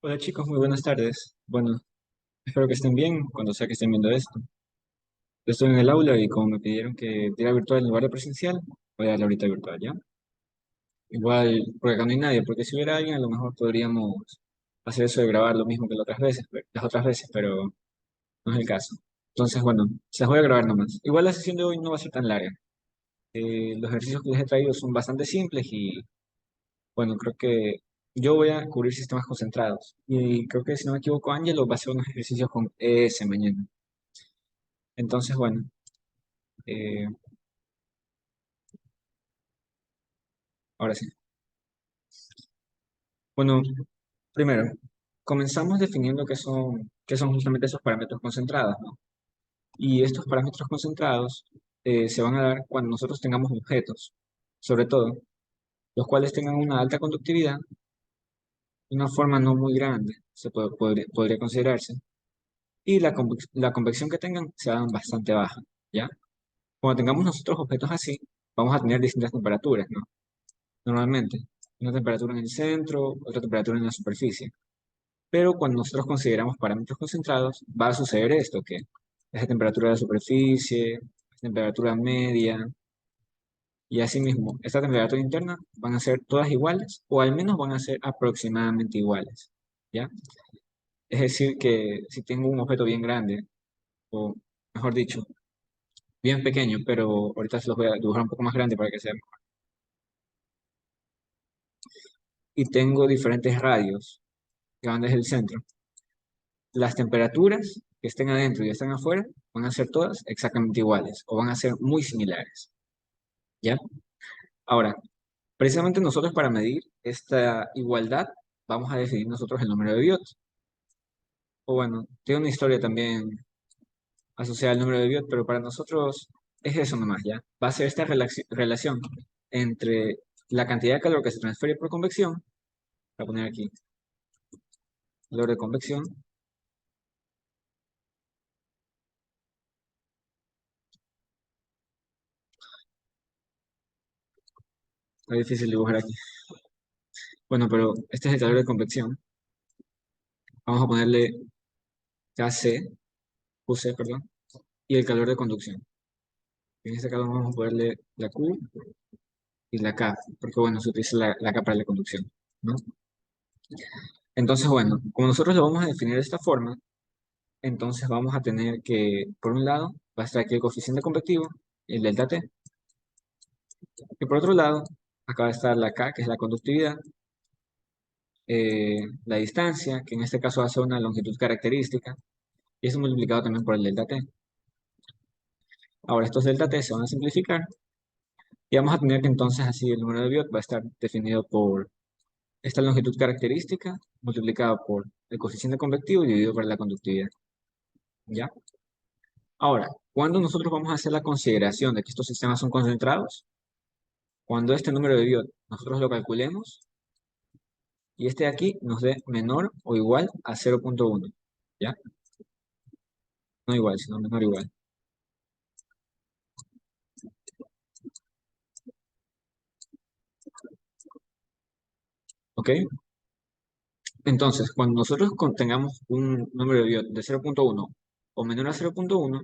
Hola chicos, muy buenas tardes. Bueno, espero que estén bien cuando sea que estén viendo esto. Estoy en el aula y como me pidieron que diera virtual en lugar de presencial, voy a darle ahorita virtual, ¿ya? Igual, porque acá no hay nadie, porque si hubiera alguien a lo mejor podríamos hacer eso de grabar lo mismo que las otras veces, pero no es el caso. Entonces, bueno, se las voy a grabar nomás. Igual la sesión de hoy no va a ser tan larga. Los ejercicios que les he traído son bastante simples y, bueno, creo que yo voy a cubrir sistemas concentrados. Y creo que si no me equivoco, Ángelo va a hacer unos ejercicios con ES mañana. Entonces, bueno, eh, ahora sí. Bueno, primero, comenzamos definiendo qué son justamente esos parámetros concentrados, ¿no? Y estos parámetros concentrados se van a dar cuando nosotros tengamos objetos, sobre todo, los cuales tengan una alta conductividad y una forma no muy grande, podría considerarse, y la convección que tengan sea bastante baja, ¿ya? Cuando tengamos nosotros objetos así, vamos a tener distintas temperaturas, ¿no? Normalmente, una temperatura en el centro, otra temperatura en la superficie. Pero cuando nosotros consideramos parámetros concentrados, va a suceder esto, que es la temperatura de la superficie, temperatura media, y asimismo, esta temperatura interna van a ser todas iguales, o al menos van a ser aproximadamente iguales, ¿ya? Es decir, que si tengo un objeto bien grande, o mejor dicho, bien pequeño, pero ahorita se los voy a dibujar un poco más grande para que se vean, y tengo diferentes radios que van desde el centro, las temperaturas que estén adentro y estén afuera van a ser todas exactamente iguales o van a ser muy similares, ¿ya? Ahora, precisamente nosotros para medir esta igualdad vamos a definir nosotros el número de Biot. O bueno, tiene una historia también asociada al número de Biot, pero para nosotros es eso nomás, ¿ya? Va a ser esta relación entre la cantidad de calor que se transfiere por convección, voy a poner aquí, calor de convección, está difícil dibujar aquí. Bueno, pero este es el calor de convección. Vamos a ponerle KC, QC, perdón, y el calor de conducción. En este caso vamos a ponerle la Q y la K, porque bueno, se utiliza la K para la conducción, ¿no? Entonces, bueno, como nosotros lo vamos a definir de esta forma, entonces vamos a tener que, por un lado, va a estar aquí el coeficiente convectivo, el delta T, y por otro lado, acá va a estar la K, que es la conductividad, la distancia, que en este caso va a ser una longitud característica, y eso multiplicado también por el delta T. Ahora, estos delta T se van a simplificar, y vamos a tener que entonces así el número de Biot va a estar definido por esta longitud característica multiplicada por el coeficiente convectivo y dividido por la conductividad, ¿ya? Ahora, ¿cuándo nosotros vamos a hacer la consideración de que estos sistemas son concentrados? Cuando este número de Biot nosotros lo calculemos y este de aquí nos dé menor o igual a 0,1, ¿ya? No igual, sino menor o igual, ¿ok? Entonces, cuando nosotros tengamos un número de Biot de 0,1 o menor a 0,1,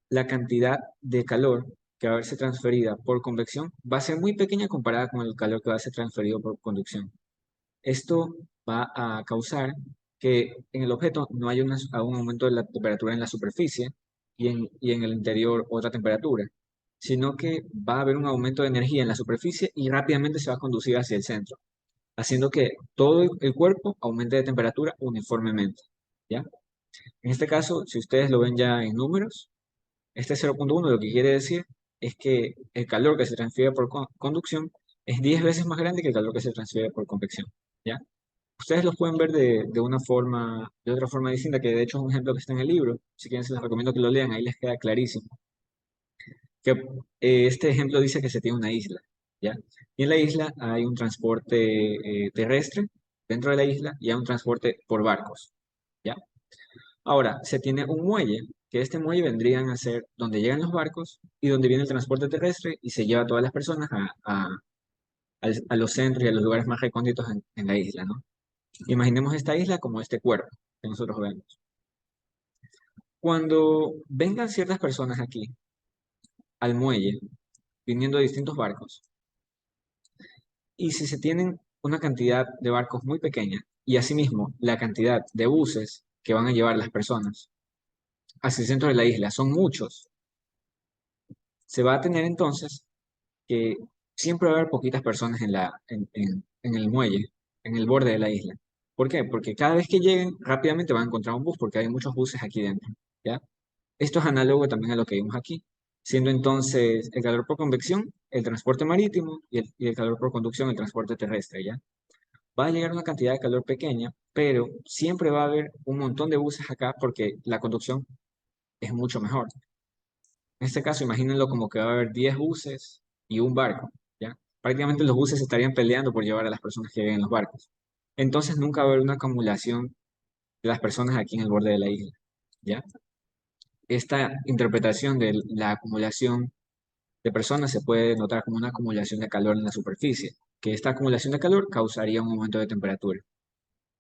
la cantidad de calor que va a verse transferida por convección va a ser muy pequeña comparada con el calor que va a ser transferido por conducción. Esto va a causar que en el objeto no haya un aumento de la temperatura en la superficie y en el interior otra temperatura, sino que va a haber un aumento de energía en la superficie y rápidamente se va a conducir hacia el centro, haciendo que todo el cuerpo aumente de temperatura uniformemente, ¿ya? En este caso, si ustedes lo ven ya en números, este 0,1 lo que quiere decir es que el calor que se transfiere por conducción es 10 veces más grande que el calor que se transfiere por convección, ¿ya? Ustedes los pueden ver de una forma, de otra forma distinta, que de hecho es un ejemplo que está en el libro. Si quieren, se les recomiendo que lo lean, ahí les queda clarísimo. Que este ejemplo dice que se tiene una isla, ¿ya? Y en la isla hay un transporte terrestre dentro de la isla y hay un transporte por barcos, ¿ya? Ahora, se tiene un muelle, que este muelle vendrían a ser donde llegan los barcos y donde viene el transporte terrestre y se lleva a todas las personas a los centros y a los lugares más recónditos en la isla, ¿no? Imaginemos esta isla como este cuerpo que nosotros vemos. Cuando vengan ciertas personas aquí al muelle, viniendo de distintos barcos, y si se tienen una cantidad de barcos muy pequeña, y asimismo la cantidad de buses que van a llevar las personas hacia el centro de la isla son muchos, se va a tener entonces que siempre va a haber poquitas personas en el muelle, en el borde de la isla. ¿Por qué? Porque cada vez que lleguen, rápidamente van a encontrar un bus, porque hay muchos buses aquí dentro, ¿ya? Esto es análogo también a lo que vimos aquí, siendo entonces el calor por convección el transporte marítimo y el calor por conducción el transporte terrestre, ¿ya? Va a llegar una cantidad de calor pequeña, pero siempre va a haber un montón de buses acá porque la conducción es mucho mejor. En este caso, imagínenlo como que va a haber 10 buses y un barco, ¿ya? Prácticamente los buses estarían peleando por llevar a las personas que viven en los barcos. Entonces nunca va a haber una acumulación de las personas aquí en el borde de la isla, ¿ya? Esta interpretación de la acumulación de personas se puede notar como una acumulación de calor en la superficie, que esta acumulación de calor causaría un aumento de temperatura. En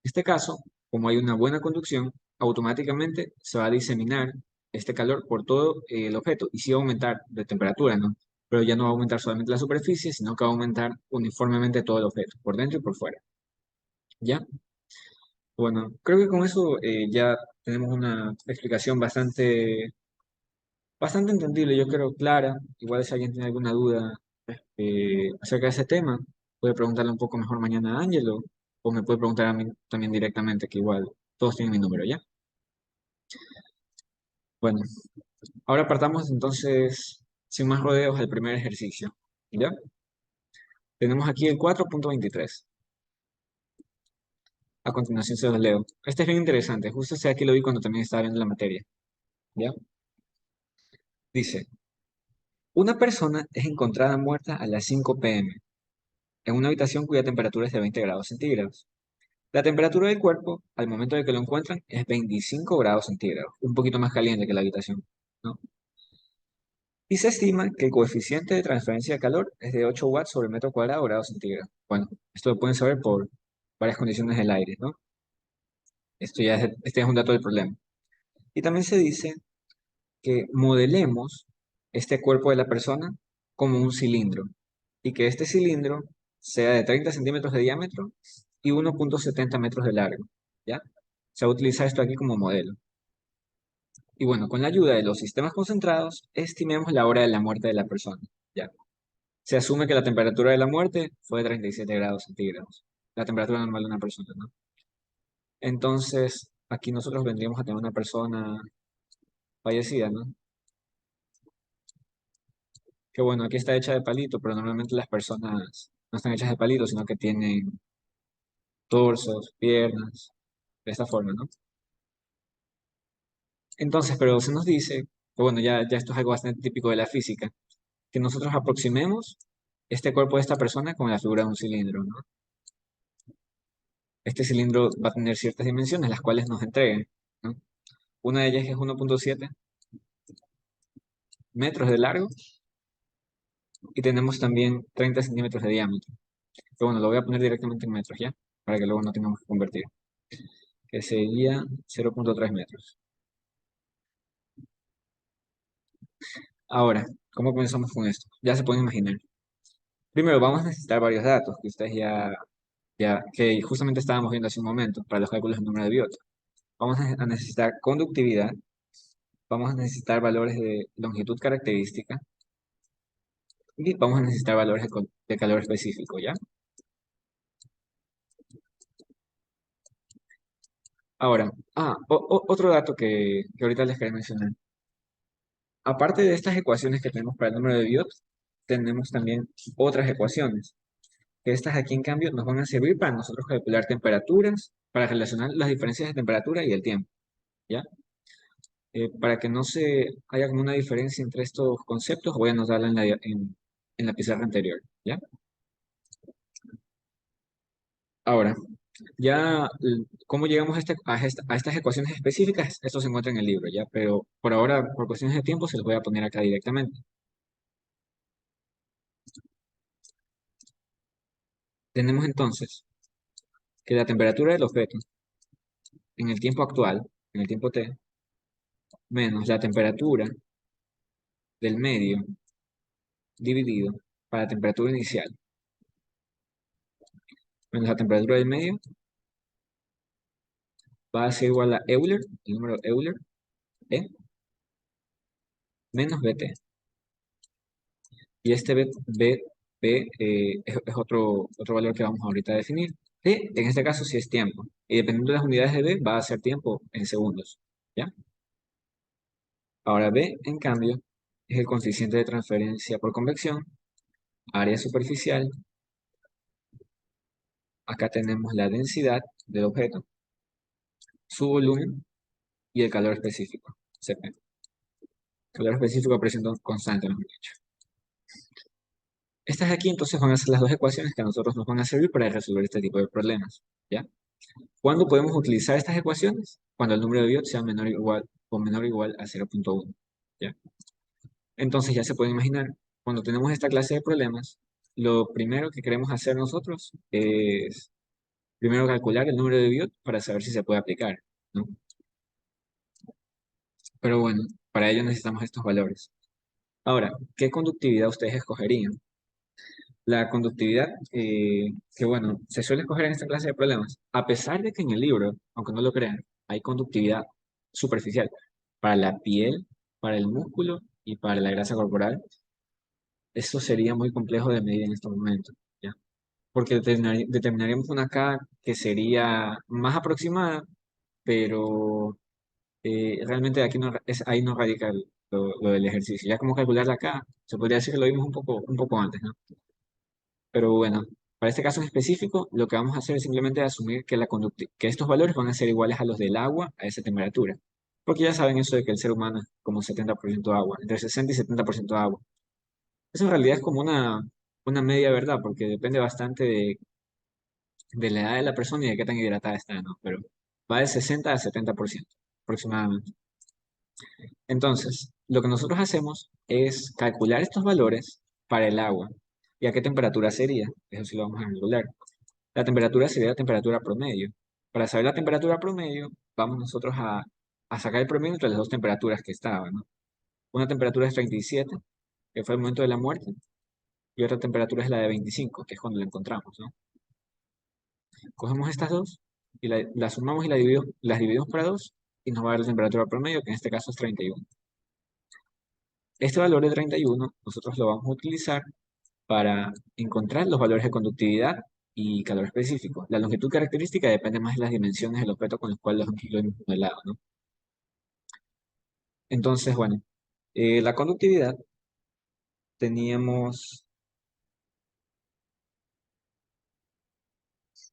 este caso, como hay una buena conducción, automáticamente se va a diseminar este calor por todo el objeto y sí va a aumentar de temperatura, ¿no? Pero ya no va a aumentar solamente la superficie, sino que va a aumentar uniformemente todo el objeto, por dentro y por fuera. ¿Ya? Bueno, creo que con eso ya tenemos una explicación bastante entendible, yo creo clara. Igual si alguien tiene alguna duda acerca de ese tema, puede preguntarle un poco mejor mañana a Ángelo o me puede preguntar a mí también directamente, que igual todos tienen mi número, ¿ya? Bueno, ahora partamos entonces, sin más rodeos, al primer ejercicio. ¿Ya? Tenemos aquí el 4.23. A continuación se los leo. Este es bien interesante. Justo ese aquí lo vi cuando también estaba viendo la materia. ¿Ya? Dice, una persona es encontrada muerta a las 5 p.m. en una habitación cuya temperatura es de 20 grados centígrados. La temperatura del cuerpo al momento de que lo encuentran es 25 grados centígrados, un poquito más caliente que la habitación, ¿no? Y se estima que el coeficiente de transferencia de calor es de 8 watts sobre metro cuadrado grados centígrados. Bueno, esto lo pueden saber por varias condiciones del aire, ¿no? Este es un dato del problema. Y también se dice que modelemos este cuerpo de la persona como un cilindro y que este cilindro sea de 30 centímetros de diámetro y 1.70 metros de largo, ¿ya? Se va a utilizar esto aquí como modelo. Y bueno, con la ayuda de los sistemas concentrados, estimemos la hora de la muerte de la persona, ¿ya? Se asume que la temperatura de la muerte fue de 37 grados centígrados, la temperatura normal de una persona, ¿no? Entonces, aquí nosotros vendríamos a tener una persona fallecida, ¿no? Que bueno, aquí está hecha de palito, pero normalmente las personas no están hechas de palito, sino que tienen torsos, piernas, de esta forma, ¿no? Entonces, pero se nos dice, que bueno, ya esto es algo bastante típico de la física, que nosotros aproximemos este cuerpo de esta persona con la figura de un cilindro, ¿no? Este cilindro va a tener ciertas dimensiones, las cuales nos entreguen, ¿no? Una de ellas es 1.7 metros de largo y tenemos también 30 centímetros de diámetro. Pero bueno, lo voy a poner directamente en metros, ¿ya? Para que luego no tengamos que convertir, que sería 0.3 metros. Ahora, ¿cómo comenzamos con esto? Ya se pueden imaginar. Primero, vamos a necesitar varios datos que ustedes que justamente estábamos viendo hace un momento para los cálculos del número de Biot. Vamos a necesitar conductividad, vamos a necesitar valores de longitud característica y vamos a necesitar valores de calor específico, ¿ya? Ahora, otro dato que ahorita les quería mencionar. Aparte de estas ecuaciones que tenemos para el número de Biot, tenemos también otras ecuaciones, que estas aquí en cambio nos van a servir para nosotros calcular temperaturas, para relacionar las diferencias de temperatura y el tiempo, ¿ya? Para que no se haya como una diferencia entre estos conceptos, voy a anotarla en la pizarra anterior, ¿ya? Ahora, cómo llegamos a estas ecuaciones específicas, esto se encuentra en el libro, ¿ya? Pero por ahora, por cuestiones de tiempo, se los voy a poner acá directamente. Tenemos entonces que la temperatura del objeto en el tiempo actual, en el tiempo t, menos la temperatura del medio dividido para la temperatura inicial, menos la temperatura del medio, va a ser igual a Euler, el número Euler, E, menos BT. Y este B, es otro valor que vamos ahorita a definir. T, en este caso, sí es tiempo. Y dependiendo de las unidades de B, va a ser tiempo en segundos. ¿Ya? Ahora B, en cambio, es el coeficiente de transferencia por convección, área superficial. Acá tenemos la densidad del objeto, su volumen y el calor específico, CP. Calor específico, presión constante, mejor dicho. Estas de aquí entonces van a ser las dos ecuaciones que a nosotros nos van a servir para resolver este tipo de problemas. ¿Ya? ¿Cuándo podemos utilizar estas ecuaciones? Cuando el número de Biot sea menor o igual a 0.1. ¿Ya? Entonces ya se pueden imaginar, cuando tenemos esta clase de problemas, lo primero que queremos hacer nosotros es primero calcular el número de Biot para saber si se puede aplicar, ¿no? Pero bueno, para ello necesitamos estos valores. Ahora, ¿qué conductividad ustedes escogerían? La conductividad, que bueno, se suele escoger en esta clase de problemas, a pesar de que en el libro, aunque no lo crean, hay conductividad superficial para la piel, para el músculo y para la grasa corporal. Eso sería muy complejo de medir en estos momentos, ¿ya? Porque determinaríamos una K que sería más aproximada, pero realmente aquí no, ahí no radica lo del ejercicio. Ya como calcular la K, se podría decir que lo vimos un poco antes, ¿no? Pero bueno, para este caso en específico, lo que vamos a hacer es simplemente asumir que, que estos valores van a ser iguales a los del agua a esa temperatura. Porque ya saben eso de que el ser humano es como 70% agua, entre 60 y 70% agua. Eso en realidad es como una media verdad, porque depende bastante de la edad de la persona y de qué tan hidratada está, ¿no? Pero va de 60 a 70% aproximadamente. Entonces, lo que nosotros hacemos es calcular estos valores para el agua. ¿Y a qué temperatura sería? Eso sí lo vamos a calcular. La temperatura sería la temperatura promedio. Para saber la temperatura promedio, vamos nosotros a sacar el promedio entre las dos temperaturas que estaban, ¿no? Una temperatura es 37, que fue el momento de la muerte, y otra temperatura es la de 25, que es cuando la encontramos, ¿no? Cogemos estas dos y las sumamos y las dividimos para dos y nos va a dar la temperatura promedio, que en este caso es 31. Este valor de 31 nosotros lo vamos a utilizar para encontrar los valores de conductividad y calor específico. La longitud característica depende más de las dimensiones del objeto con los cuales lo hemos modelado, ¿no? Entonces, bueno, la conductividad teníamos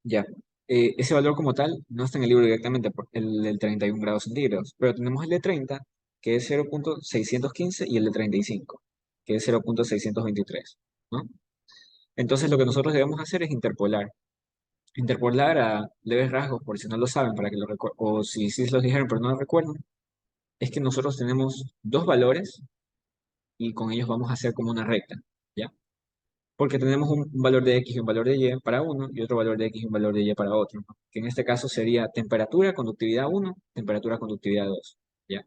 ya. Ese valor como tal no está en el libro directamente, el del 31 grados centígrados, pero tenemos el de 30, que es 0.615, y el de 35, que es 0.623, ¿no? Entonces lo que nosotros debemos hacer es interpolar. Interpolar a leves rasgos, por si no lo saben, para que lo recuerden, o si sí los dijeron pero no lo recuerdan, es que nosotros tenemos dos valores y con ellos vamos a hacer como una recta, ¿ya? Porque tenemos un valor de X y un valor de Y para uno y otro valor de X y un valor de Y para otro, ¿no? Que en este caso sería temperatura, conductividad uno, temperatura, conductividad 2, ¿ya?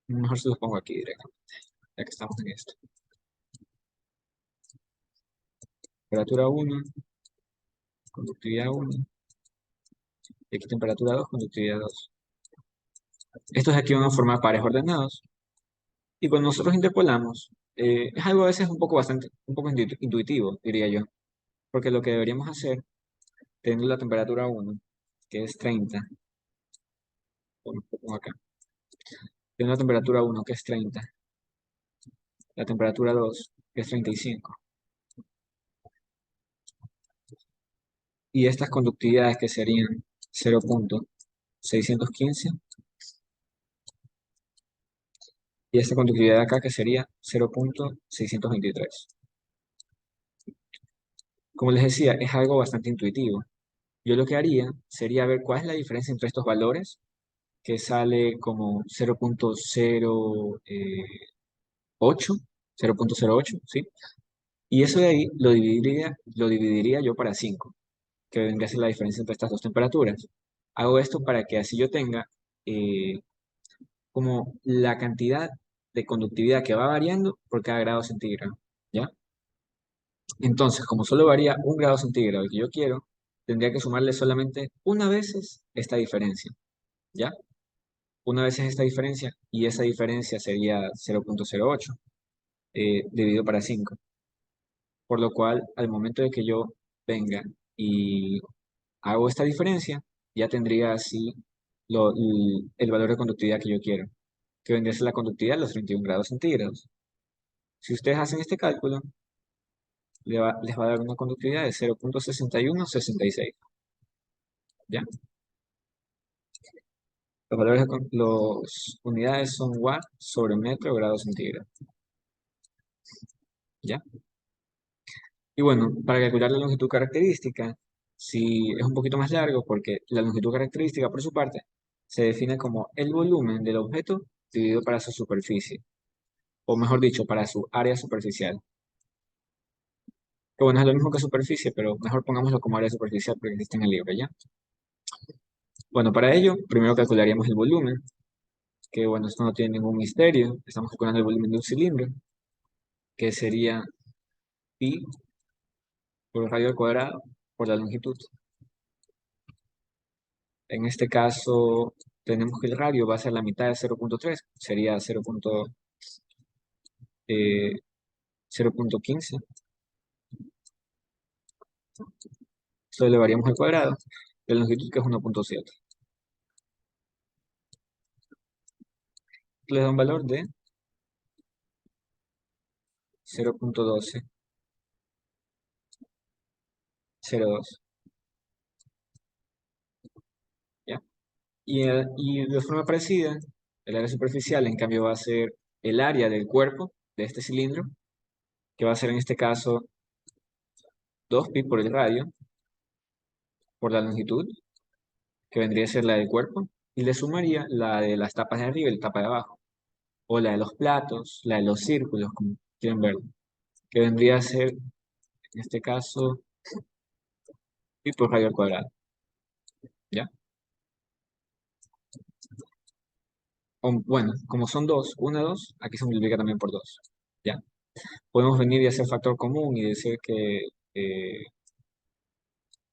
Mejor se los pongo aquí directamente, ya que estamos en esto. Temperatura uno, conductividad uno, y aquí temperatura 2, conductividad 2. Estos de aquí van a formar pares ordenados. Y cuando nosotros interpolamos, es algo a veces un poco intuitivo, diría yo. Porque lo que deberíamos hacer, teniendo la temperatura uno, que es 30, pongo acá, teniendo la temperatura uno, que es 30, la temperatura 2, que es 35, y estas conductividades que serían 0.615, y esta conductividad de acá que sería 0.623. Como les decía, es algo bastante intuitivo. Yo lo que haría sería ver cuál es la diferencia entre estos valores, que sale como 0.08, 0.08, ¿sí? Y eso de ahí lo dividiría yo para 5, que vendría a ser la diferencia entre estas dos temperaturas. Hago esto para que así yo tenga eh, como la cantidad de conductividad que va variando por cada grado centígrado, ¿ya? Entonces, como solo varía 1 grado centígrado el que yo quiero, tendría que sumarle solamente una vez esta diferencia, ¿ya? Una vez esta diferencia, y esa diferencia sería 0,08 dividido para 5, por lo cual al momento de que yo venga y hago esta diferencia, ya tendría así el valor de conductividad que yo quiero, que vendría a ser la conductividad de los 31 grados centígrados. Si ustedes hacen este cálculo, les va a dar una conductividad de 0,6166, ¿ya? Los valores los unidades son watt sobre metro grado centígrado, ¿ya? Y bueno, para calcular la longitud característica, si es un poquito más largo, porque la longitud característica por su parte se define como el volumen del objeto dividido para su superficie, o mejor dicho, para su área superficial. Que bueno, es lo mismo que superficie, pero mejor pongámoslo como área superficial porque existe en el libro, ¿ya? Bueno, para ello, primero calcularíamos el volumen, que bueno, esto no tiene ningún misterio. Estamos calculando el volumen de un cilindro, que sería pi por el radio al cuadrado por la longitud. En este caso, tenemos que el radio va a ser la mitad de 0,3, sería 0,15. Esto le variamos al cuadrado, la longitud que es 1,7. Le da un valor de 0,1202, ¿ya? Y de forma parecida, el área superficial, en cambio, va a ser el área del cuerpo de este cilindro, que va a ser en este caso 2pi por el radio, por la longitud, que vendría a ser la del cuerpo, y le sumaría la de las tapas de arriba y la tapa de abajo, o la de los platos, la de los círculos, como quieren verlo, que vendría a ser, en este caso, pi por radio al cuadrado, ¿ya? Bueno, como son dos, una, dos, aquí se multiplica también por dos, ¿ya? Podemos venir y hacer factor común eh,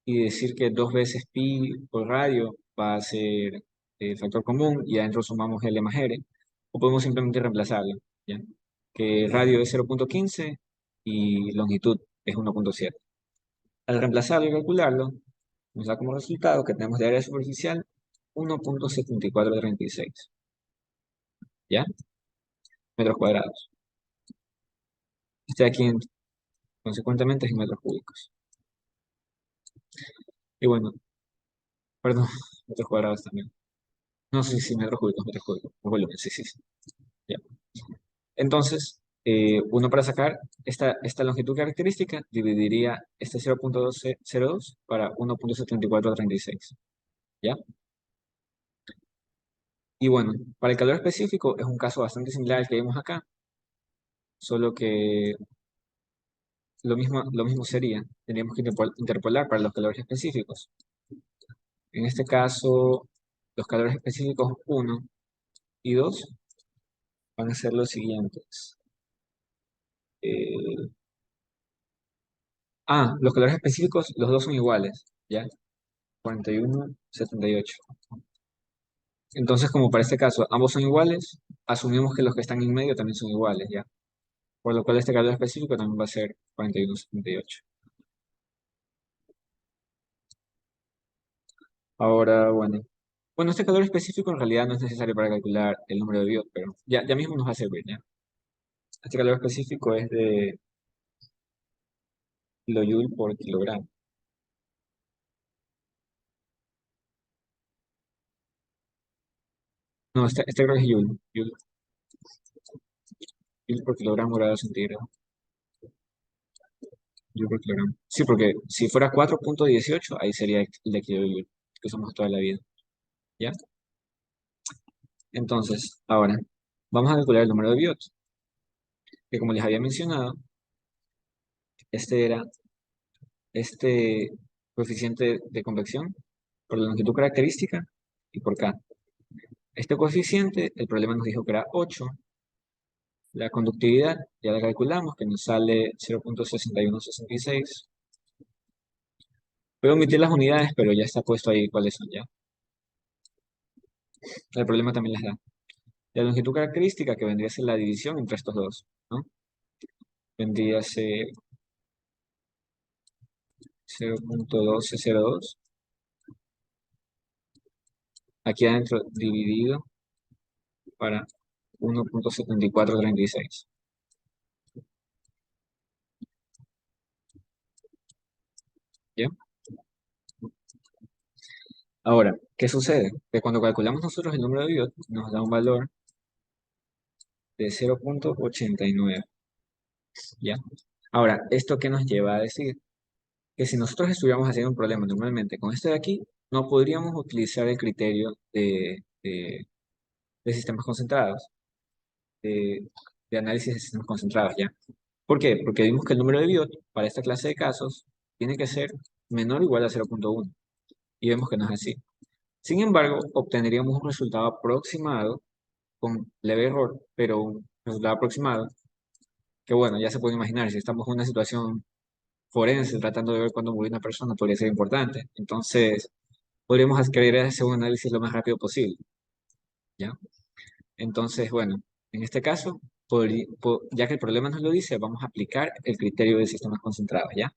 y decir que 2 veces pi por radio va a ser factor común y adentro sumamos L más R, o podemos simplemente reemplazarlo, ¿ya? Que radio es 0,15 y longitud es 1,7. Al reemplazarlo y calcularlo, nos da como resultado que tenemos de área superficial 1,7436, ¿ya? Metros cuadrados. Este aquí, consecuentemente, es en metros cúbicos. Y bueno, perdón, metros cuadrados también. No, sí, sí, metros cúbicos, por volumen, sí, sí, sí. Ya. Entonces, uno para sacar esta longitud característica dividiría este 0,1202 para 1,7436, ¿ya? Y bueno, para el calor específico es un caso bastante similar al que vimos acá, solo que lo mismo sería, tendríamos que interpolar para los calores específicos. En este caso, los calores específicos 1 y 2 van a ser los siguientes. Eh, los calores específicos, los dos son iguales, ¿ya? 41, 78. Entonces, como para este caso ambos son iguales, asumimos que los que están en medio también son iguales, ¿ya? Por lo cual este calor específico también va a ser 41, 78. Ahora, bueno, este calor específico en realidad no es necesario para calcular el número de Biot, pero ya mismo nos va a servir, ¿ya? Este calor específico es de kilojoule por kilogramo. No, este creo que es joule por kilogramo grado centígrado. Joule por kilogramo. Sí, porque si fuera 4,18 ahí sería el de kilojoule, que usamos toda la vida, ¿ya? Entonces, ahora, vamos a calcular el número de Biot, que como les había mencionado, este era este coeficiente de convección, por la longitud característica y por K. Este coeficiente, el problema nos dijo que era 8. La conductividad, ya la calculamos, que nos sale 0.6166. Puedo omitir las unidades, pero ya está puesto ahí cuáles son ya. El problema también las da. La longitud característica, que vendría a ser la división entre estos dos, ¿no? Vendría a ser 0.1202. Aquí adentro dividido para 1.7436. ¿Ya? Ahora, ¿qué sucede? Que cuando calculamos nosotros el número de Biot, nos da un valor de 0.89. ¿Ya? Ahora, ¿esto qué nos lleva a decir? Que si nosotros estuviéramos haciendo un problema normalmente con esto de aquí, no podríamos utilizar el criterio de sistemas concentrados, de, de análisis de sistemas concentrados, ¿ya? ¿Por qué? Porque vimos que el número de Biot para esta clase de casos tiene que ser menor o igual a 0.1 y vemos que no es así. Sin embargo, obtendríamos un resultado aproximado con leve error, pero un resultado aproximado que bueno, ya se puede imaginar, si estamos en una situación forense tratando de ver cuándo murió una persona, podría ser importante. Entonces, podríamos querer hacer un análisis lo más rápido posible, ¿ya? Entonces, bueno, en este caso, ya que el problema nos lo dice, vamos a aplicar el criterio de sistemas concentrados, ¿ya?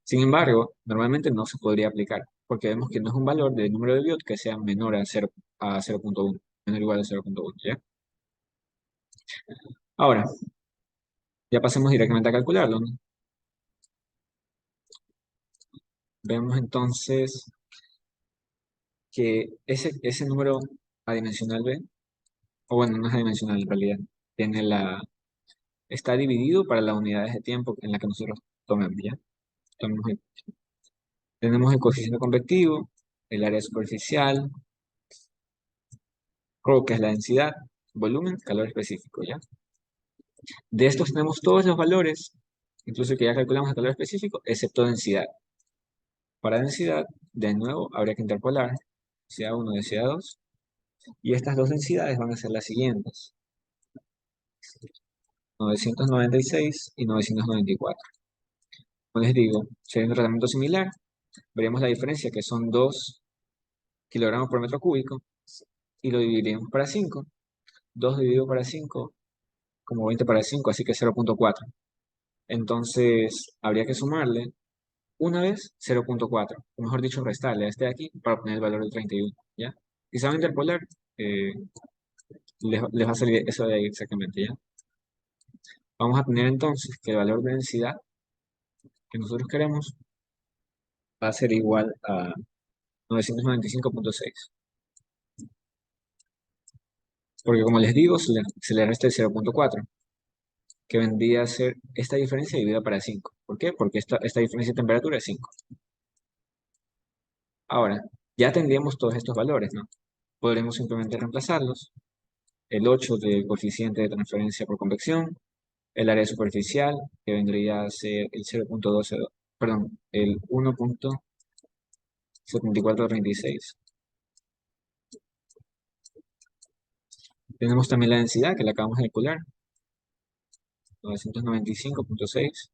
Sin embargo, normalmente no se podría aplicar, porque vemos que no es un valor del número de Biot que sea menor a 0, a 0.1, menor o igual a 0.1, ¿ya? Ahora, ya pasemos directamente a calcularlo, ¿no? Vemos entonces que ese número adimensional B, o bueno, no es adimensional en realidad, tiene está dividido para las unidades de tiempo en las que nosotros tomemos, ¿ya? Tenemos el coeficiente convectivo, el área superficial, ρ, que es la densidad, volumen, calor específico, ¿ya? De estos tenemos todos los valores, incluso que ya calculamos el calor específico, excepto densidad. Para densidad, de nuevo, habría que interpolar CA1 de CA2, y estas dos densidades van a ser las siguientes: 996 y 994. Como les digo, sería un tratamiento similar. Veríamos la diferencia, que son 2 kilogramos por metro cúbico, y lo dividiríamos para 5. 2 dividido para 5, como 20 para 5, así que 0.4. Entonces, habría que sumarle una vez 0.4, o mejor dicho, restarle a este de aquí para obtener el valor de 31, ¿ya? Y si van a interpolar, eh, les va a salir eso de ahí exactamente, ¿ya? Vamos a tener entonces que el valor de densidad que nosotros queremos va a ser igual a 995.6. Porque como les digo, se le resta el 0.4, que vendría a ser esta diferencia dividida para 5. ¿Por qué? Porque esta diferencia de temperatura es 5. Ahora, ya tendríamos todos estos valores, ¿no? Podremos simplemente reemplazarlos. El 8 del coeficiente de transferencia por convección, el área superficial, que vendría a ser el 0.12, perdón, el 1.7436. Tenemos también la densidad, que la acabamos de calcular, 995.6.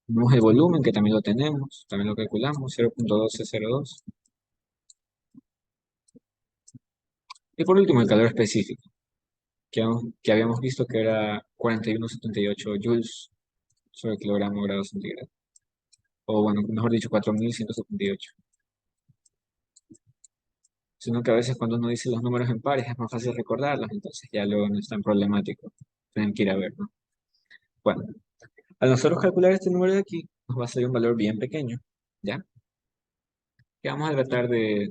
Tenemos el volumen, que también lo tenemos, también lo calculamos, 0.1202. Y por último, el calor específico, que habíamos visto que era 4178 joules sobre kilogramo grado centígrado. O bueno, mejor dicho, 4178. Sino que a veces cuando uno dice los números en pares es más fácil recordarlos, entonces ya luego no es tan problemático. Tienen que ir a ver, ¿no? Bueno, al nosotros calcular este número de aquí, nos va a salir un valor bien pequeño, ¿ya? Que vamos a tratar de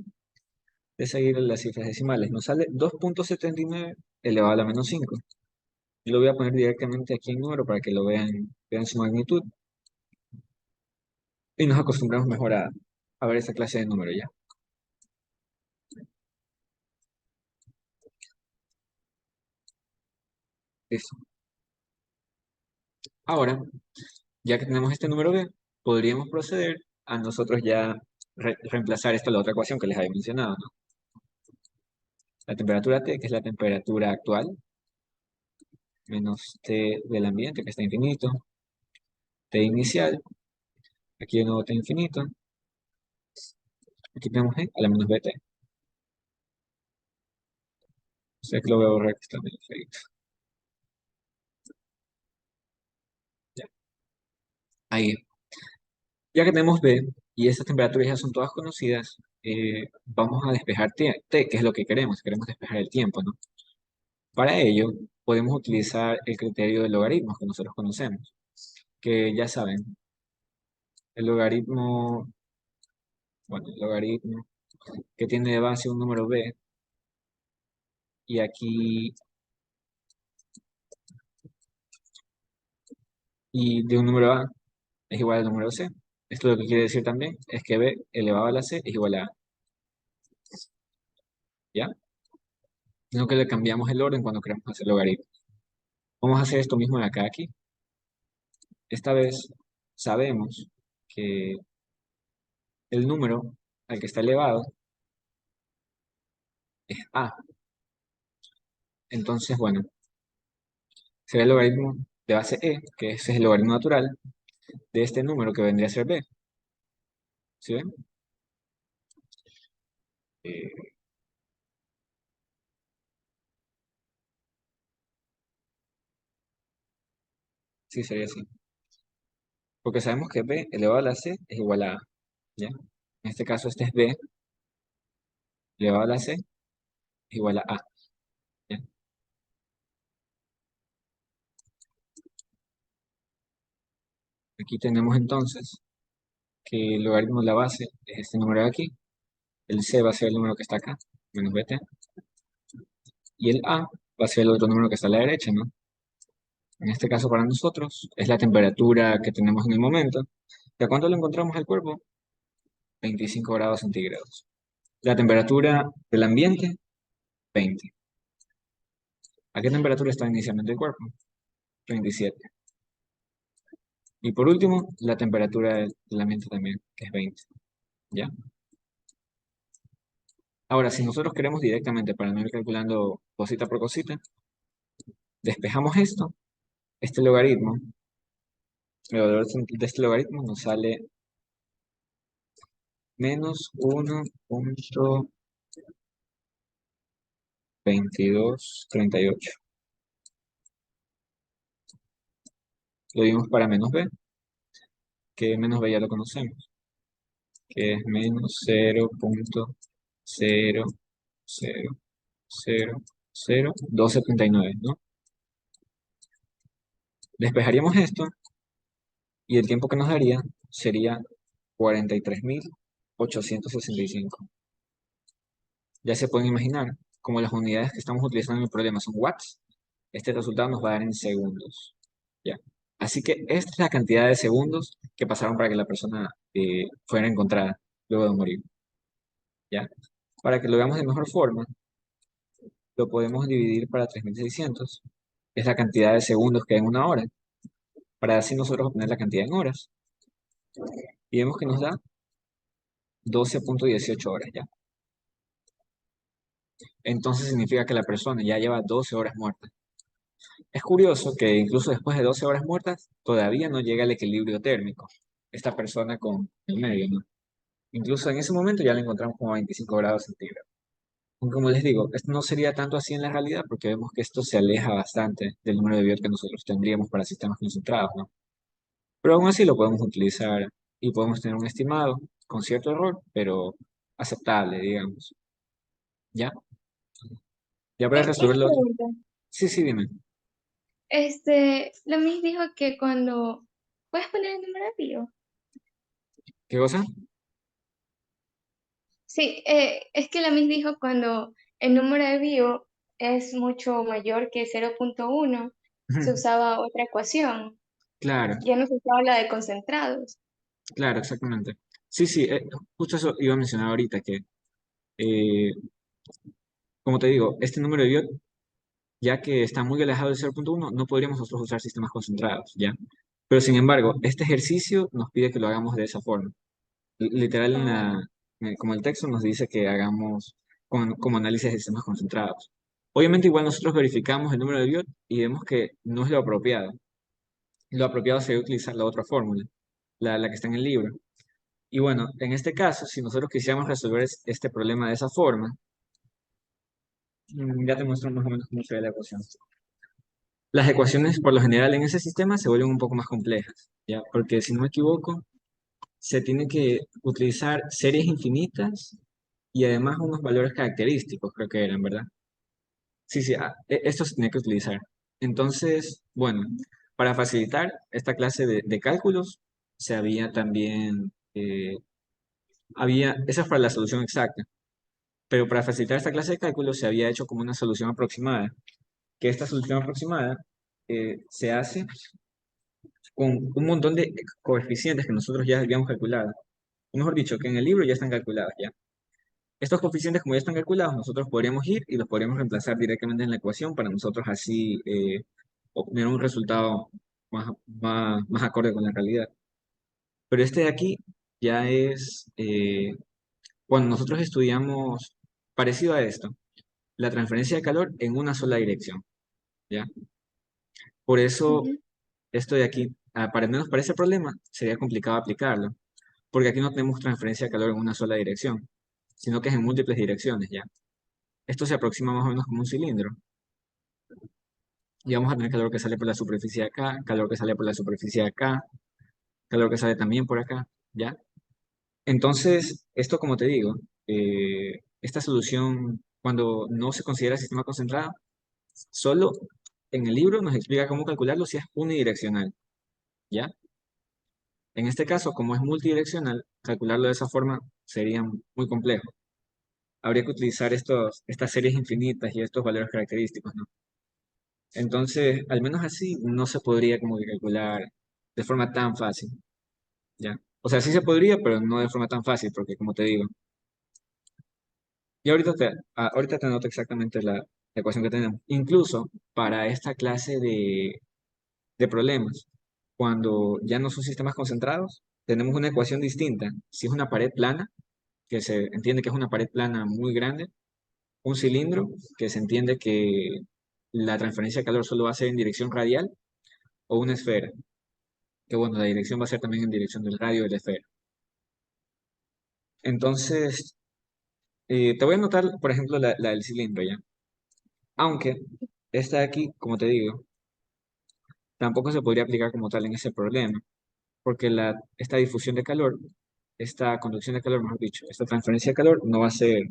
seguir las cifras decimales. Nos sale 2.79 elevado a la menos 5. Yo lo voy a poner directamente aquí en número para que lo vean su magnitud. Y nos acostumbramos mejor a ver esta clase de número, ¿ya? Listo. Ahora, Ya que tenemos este número B, podríamos proceder a nosotros ya reemplazar esto en la otra ecuación que les había mencionado, ¿no? La temperatura T, que es la temperatura actual, menos T del ambiente, que está infinito, T inicial, aquí de nuevo T infinito, aquí tenemos E a la menos BT. O sea que lo voy a borrar que está medio feito. Ya. Ahí. Ya que tenemos B y estas temperaturas ya son todas conocidas, vamos a despejar T, que es lo que queremos despejar el tiempo, ¿no? Para ello, podemos utilizar el criterio de logaritmos que nosotros conocemos, que ya saben, el logaritmo, bueno, el logaritmo que tiene de base un número B y aquí, y de un número A es igual al número C. Esto lo que quiere decir también es que B elevado a la C es igual a A, ¿ya? Sino que le cambiamos el orden cuando queremos hacer logaritmo. Vamos a hacer esto mismo de acá a aquí. Esta vez sabemos que el número al que está elevado es A. Entonces, bueno, será el logaritmo de base E, que ese es el logaritmo natural de este número que vendría a ser B. ¿Sí ven? Eh, sí, sería así. Porque sabemos que B elevado a la C es igual a A, ¿ya? En este caso, este es B elevado a la C es igual a A, ¿ya? Aquí tenemos entonces que el logaritmo de la base es este número de aquí. El C va a ser el número que está acá, menos BT. Y el A va a ser el otro número que está a la derecha, ¿no? En este caso para nosotros es la temperatura que tenemos en el momento. ¿Y a cuánto lo encontramos el cuerpo? 25 grados centígrados. La temperatura del ambiente, 20. ¿A qué temperatura está inicialmente el cuerpo? 27. Y por último, la temperatura del ambiente también, que es 20. ¿Ya? Ahora, si nosotros queremos directamente, para no ir calculando cosita por cosita, despejamos esto, este logaritmo, el valor de este logaritmo nos sale menos 1.2238. Lo dimos para menos b, que menos b ya lo conocemos, que es menos 0.0000279, ¿no? Despejaríamos esto y el tiempo que nos daría sería 43.865. Ya se pueden imaginar, como las unidades que estamos utilizando en el problema son watts, este resultado nos va a dar en segundos. ¿Ya? Así que esta es la cantidad de segundos que pasaron para que la persona fuera encontrada luego de morir. ¿Ya? Para que lo veamos de mejor forma, lo podemos dividir para 3600. Es la cantidad de segundos que hay en una hora, para así nosotros obtener la cantidad en horas. Y vemos que nos da 12.18 horas, ¿ya? Entonces significa que la persona ya lleva 12 horas muerta. Es curioso que incluso después de 12 horas muertas, todavía no llega al equilibrio térmico, esta persona con el medio, ¿no? Incluso en ese momento ya la encontramos como a 25 grados centígrados. Aunque como les digo, esto no sería tanto así en la realidad porque vemos que esto se aleja bastante del número de Biot que nosotros tendríamos para sistemas concentrados, ¿no? Pero aún así lo podemos utilizar y podemos tener un estimado con cierto error, pero aceptable, digamos. ¿Ya? Ya para Una resolverlo. pregunta. Sí, sí, dime. La Miss dijo que cuando... ¿Puedes poner el número de Pío? ¿Qué cosa? Sí, es que la Miss dijo cuando el número de Bio es mucho mayor que 0.1, se usaba otra ecuación, Claro, ya no se usaba la de concentrados. claro, exactamente. Sí, sí, justo eso iba a mencionar ahorita, que eh, como te digo, este número de Biot, ya que está muy alejado del 0.1, no podríamos nosotros usar sistemas concentrados, ¿ya? Pero sin embargo, este ejercicio nos pide que lo hagamos de esa forma. Literal, Oh, como el texto nos dice que hagamos como análisis de sistemas concentrados. Obviamente, igual nosotros verificamos el número de Biot y vemos que no es lo apropiado. Lo apropiado sería utilizar la otra fórmula, la que está en el libro. Y bueno, en este caso, si nosotros quisiéramos resolver este problema de esa forma, ya te muestro más o menos cómo sería la ecuación. Las ecuaciones, por lo general, en ese sistema se vuelven un poco más complejas, ¿ya? Porque si no me equivoco, se tiene que utilizar series infinitas y además unos valores característicos, creo que eran, ¿verdad? Sí, sí, esto se tiene que utilizar. Entonces, bueno, para facilitar esta clase de cálculos, se había también, esa es para la solución exacta, pero para facilitar esta clase de cálculos se había hecho como una solución aproximada, que esta solución aproximada se hace con un montón de coeficientes que nosotros ya habíamos calculado. O mejor dicho, que en el libro ya están calculados, ¿ya? Estos coeficientes, como ya están calculados, nosotros podríamos ir y los podríamos reemplazar directamente en la ecuación para nosotros así obtener un resultado más acorde con la realidad. Pero este de aquí ya es, cuando nosotros estudiamos parecido a esto, la transferencia de calor en una sola dirección, ¿ya? Por eso, ujú. esto de aquí, para al menos para ese problema, sería complicado aplicarlo, porque aquí no tenemos transferencia de calor en una sola dirección, sino que es en múltiples direcciones, ¿ya? Esto se aproxima más o menos como un cilindro. Y vamos a tener calor que sale por la superficie de acá, calor que sale por la superficie de acá, calor que sale también por acá, ¿ya? Entonces, esto como te digo, esta solución, cuando no se considera sistema concentrado, solo en el libro nos explica cómo calcularlo si es unidireccional, ¿ya? En este caso, como es multidireccional, calcularlo de esa forma sería muy complejo. Habría que utilizar estas series infinitas y estos valores característicos, ¿no? Entonces, al menos así no se podría como que calcular de forma tan fácil, ¿ya? O sea, sí se podría, pero no de forma tan fácil, porque como te digo, y ahorita te anoto exactamente la ecuación que tenemos. Incluso para esta clase de problemas, cuando ya no son sistemas concentrados, tenemos una ecuación distinta. Si es una pared plana, que se entiende que es una pared plana muy grande, un cilindro, que se entiende que la transferencia de calor solo va a ser en dirección radial, o una esfera, que bueno, la dirección va a ser también en dirección del radio de la esfera. Entonces, te voy a anotar, por ejemplo, la del cilindro, ¿ya? Aunque esta de aquí, como te digo, tampoco se podría aplicar como tal en ese problema, porque esta difusión de calor, esta conducción de calor, mejor dicho, esta transferencia de calor no va a ser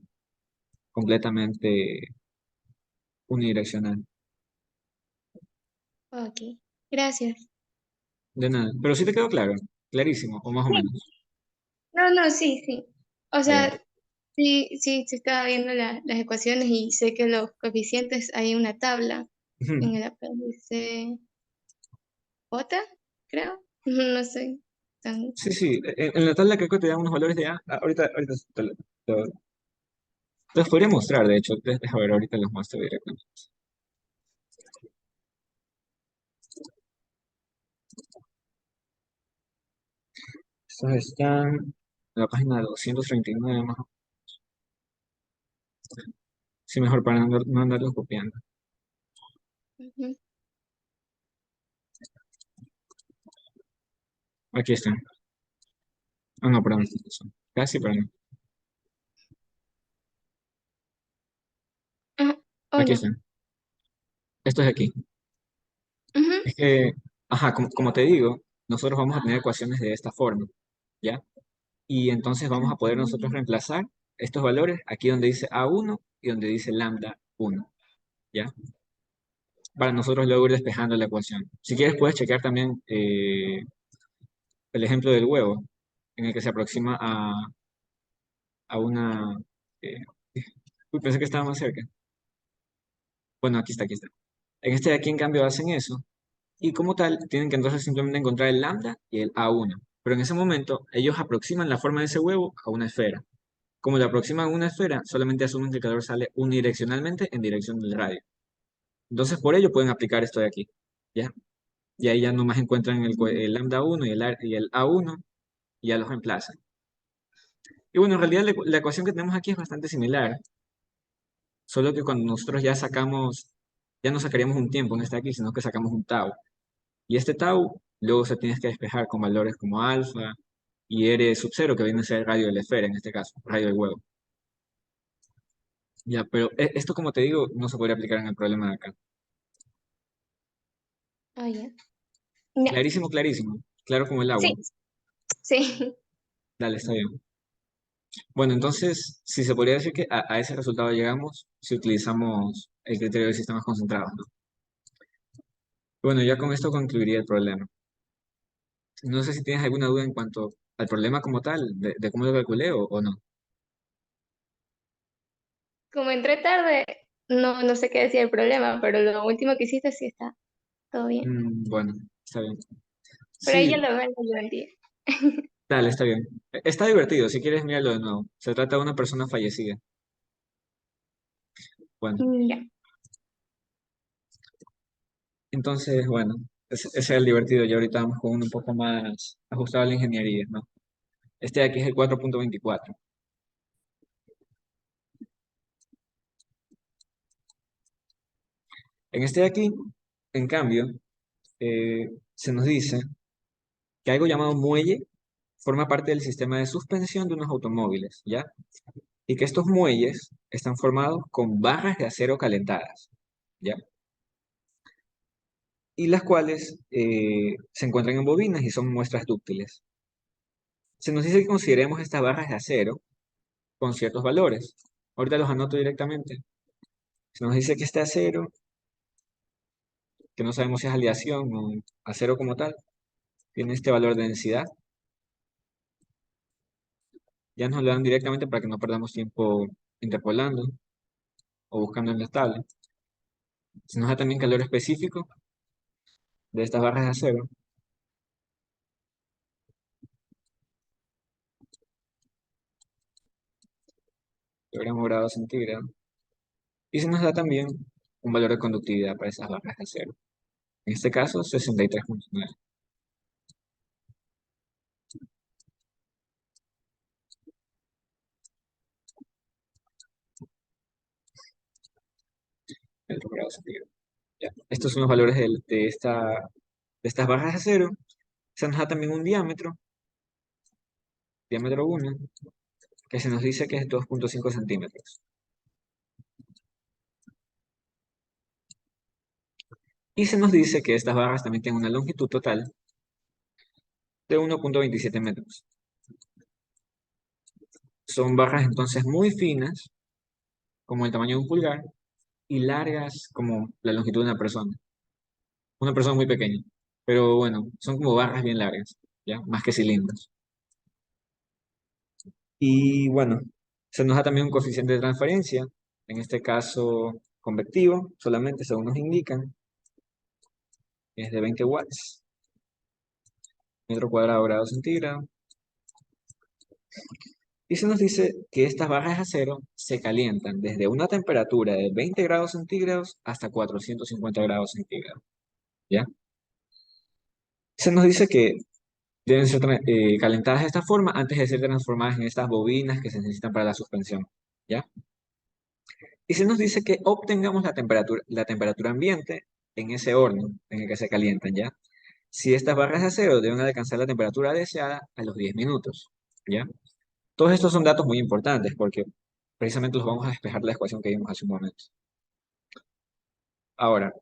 completamente unidireccional. Ok, gracias. De nada. Pero sí te quedó claro, clarísimo, o más o Sí, menos. no, no, sí, sí. O Ah, ya. sea, sí, sí, se estaba viendo las ecuaciones y sé que los coeficientes hay una tabla en Ujú. el apéndice J, creo. No sé. Tan- Sí, sí, en la tabla creo que te dan unos valores de A. Ahorita te los podría mostrar, de hecho. Deja ver, ahorita los muestro directamente. Estos están en la página 239 más. Sí, mejor para no andarlos copiando. Ujú. Aquí están. Ah, no, perdón. Estos no son. Casi, pero no. Ajá, oh, Aquí no. están. Esto es aquí. Ujú. Es que, ajá, como te digo, nosotros vamos a tener ecuaciones de esta forma, ¿ya? Y entonces vamos a poder nosotros Ujú. reemplazar estos valores aquí donde dice A1 y donde dice lambda 1, ¿ya? Para nosotros luego ir despejando la ecuación. Si quieres, puedes chequear también el ejemplo del huevo, en el que se aproxima a una... eh, uy, pensé que estaba más cerca. Bueno, aquí está, aquí está. En este de aquí, en cambio, hacen eso. Y como tal, tienen que entonces simplemente encontrar el lambda y el A1. Pero en ese momento, ellos aproximan la forma de ese huevo a una esfera. Como le aproximan a una esfera, solamente asumen que el calor sale unidireccionalmente en dirección del radio. Entonces, por ello pueden aplicar esto de aquí. ¿Ya? y ahí ya nomás encuentran el lambda uno y el A1 y ya los reemplazan. Y bueno, en realidad la ecuación que tenemos aquí es bastante similar, solo que cuando nosotros ya sacamos, ya no sacaríamos un tiempo en este aquí, sino que sacamos un tau. Y este tau luego se tiene que despejar con valores como alfa y R sub cero, que viene a ser el radio de la esfera en este caso, radio del huevo. Ya, pero esto, como te digo, no se podría aplicar en el problema de acá. Ah, ya. Ya. Clarísimo, clarísimo. Claro como el agua. Sí, sí. Dale, está bien. Bueno, entonces, si se podría decir que a ese resultado llegamos si utilizamos el criterio de sistemas concentrados, ¿no? Bueno, ya con esto concluiría el problema. No sé si tienes alguna duda en cuanto al problema como tal, de cómo lo calculé o no. Como entré tarde, no sé qué decía el problema, pero lo último que hiciste sí está todo bien. Bueno, está bien. Pero ahí ya Sí, lo entendí. dale, está bien. Está divertido, si quieres míralo de nuevo. Se trata de una persona fallecida. Bueno, Ya. entonces, bueno, ese es el divertido. Y ahorita vamos con uno un poco más ajustado a la ingeniería, ¿no? Este de aquí es el 4.24. En este de aquí, en cambio, se nos dice que algo llamado muelle forma parte del sistema de suspensión de unos automóviles, ¿ya? Y que estos muelles están formados con barras de acero calentadas, ¿ya? Y las cuales se encuentran en bobinas y son muestras dúctiles. Se nos dice que consideremos estas barras de acero con ciertos valores. Ahorita los anoto directamente. Se nos dice que este acero, que no sabemos si es aleación o acero como tal, tiene este valor de densidad. Ya nos lo dan directamente para que no perdamos tiempo interpolando o buscando en la tabla. Se nos da también calor específico de estas barras de acero, kilogramos grado centígrado. Y se nos da también un valor de conductividad para esas barras de acero. En este caso, 63.9. Metros grados centígrados. Ya. Estos son los valores de estas barras de acero. Se nos da también un diámetro, diámetro 1, que se nos dice que es 2.5 centímetros. Y se nos dice que estas barras también tienen una longitud total de 1.27 metros. Son barras entonces muy finas, como el tamaño de un pulgar, y largas como la longitud de una persona. Una persona muy pequeña. Pero bueno, son como barras bien largas, ¿ya? Más que cilindros. Y bueno, se nos da también un coeficiente de transferencia, en este caso convectivo, solamente según nos indican, es de 20 watts, metro cuadrado grado centígrado. Y se nos dice que estas barras de acero se calientan desde una temperatura de 20 grados centígrados hasta 450 grados centígrados, ¿ya? Se nos dice que deben ser calentadas de esta forma antes de ser transformadas en estas bobinas que se necesitan para la suspensión, ¿ya? Y se nos dice que obtengamos la temperatura ambiente en ese horno en el que se calientan, ¿ya? Si estas barras de acero deben alcanzar la temperatura deseada a los 10 minutos, ¿ya? Todos estos son datos muy importantes porque precisamente los vamos a despejar de la ecuación que vimos hace un momento. Ahora,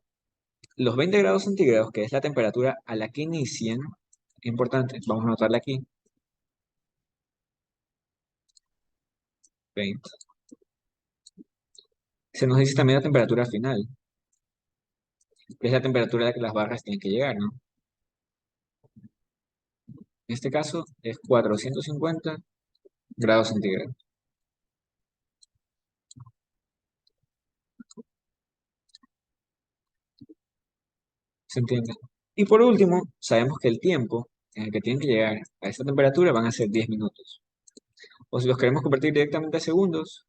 los 20 grados centígrados, que es la temperatura a la que inician, importante, vamos a anotarla aquí, 20. Se nos dice también la temperatura final, que es la temperatura a la que las barras tienen que llegar, ¿no? En este caso es 450 grados centígrados. ¿Se entiende? Y por último, sabemos que el tiempo en el que tienen que llegar a esta temperatura van a ser 10 minutos. O si los queremos convertir directamente a segundos,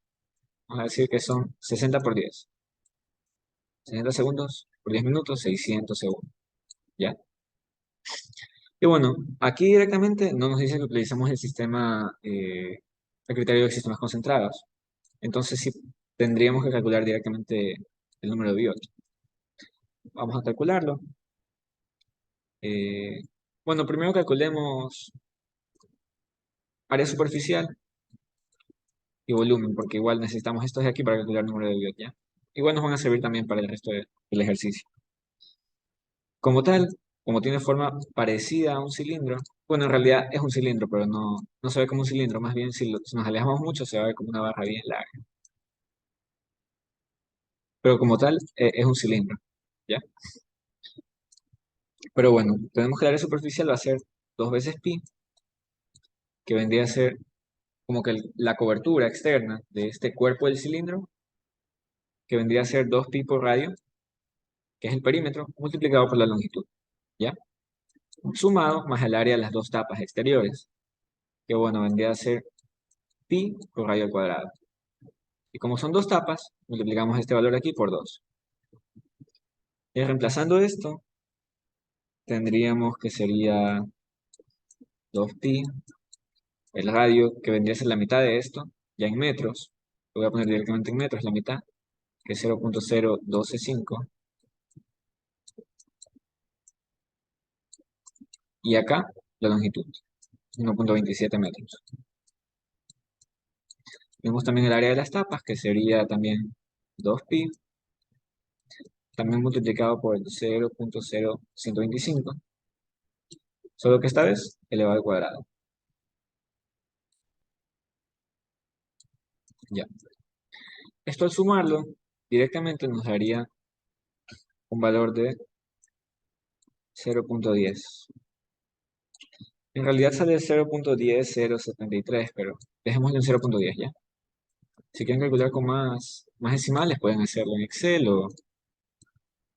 vamos a decir que son 60 por 10. 60 segundos por 10 minutos, 600 segundos. ¿Ya? Y bueno, aquí directamente no nos dice que utilicemos el sistema, el criterio de sistemas concentrados. Entonces sí tendríamos que calcular directamente el número de Biot. Vamos a calcularlo. Eh, bueno, primero calculemos área superficial y volumen, porque igual necesitamos estos de aquí para calcular el número de Biot, ¿ya? Igual nos van a servir también para el resto del ejercicio. Como tal, como tiene forma parecida a un cilindro, bueno, en realidad es un cilindro, pero no se ve como un cilindro, más bien si nos alejamos mucho se va a ver como una barra bien larga. Pero como tal, es un cilindro, ¿ya? Pero bueno, tenemos que el área superficial va a ser 2 veces pi, que vendría a ser como que la cobertura externa de este cuerpo del cilindro, que vendría a ser 2 pi por radio, que es el perímetro, multiplicado por la longitud, ¿ya? Sumado más el área de las dos tapas exteriores, que bueno, vendría a ser pi por radio al cuadrado. Y como son dos tapas, multiplicamos este valor aquí por 2. Y reemplazando esto, tendríamos que sería 2pi, el radio, que vendría a ser la mitad de esto, ya en metros. Lo voy a poner directamente en metros, la mitad, que es 0.0125. Y acá, la longitud, 1.27 metros. Tenemos también el área de las tapas, que sería también 2pi, también multiplicado por el 0.0125, solo que esta vez elevado al cuadrado. Ya. Esto al sumarlo, directamente nos daría un valor de 0.10. En realidad sale 0.10073, pero dejémoslo en 0.10, ¿ya? Si quieren calcular con más decimales, pueden hacerlo en Excel o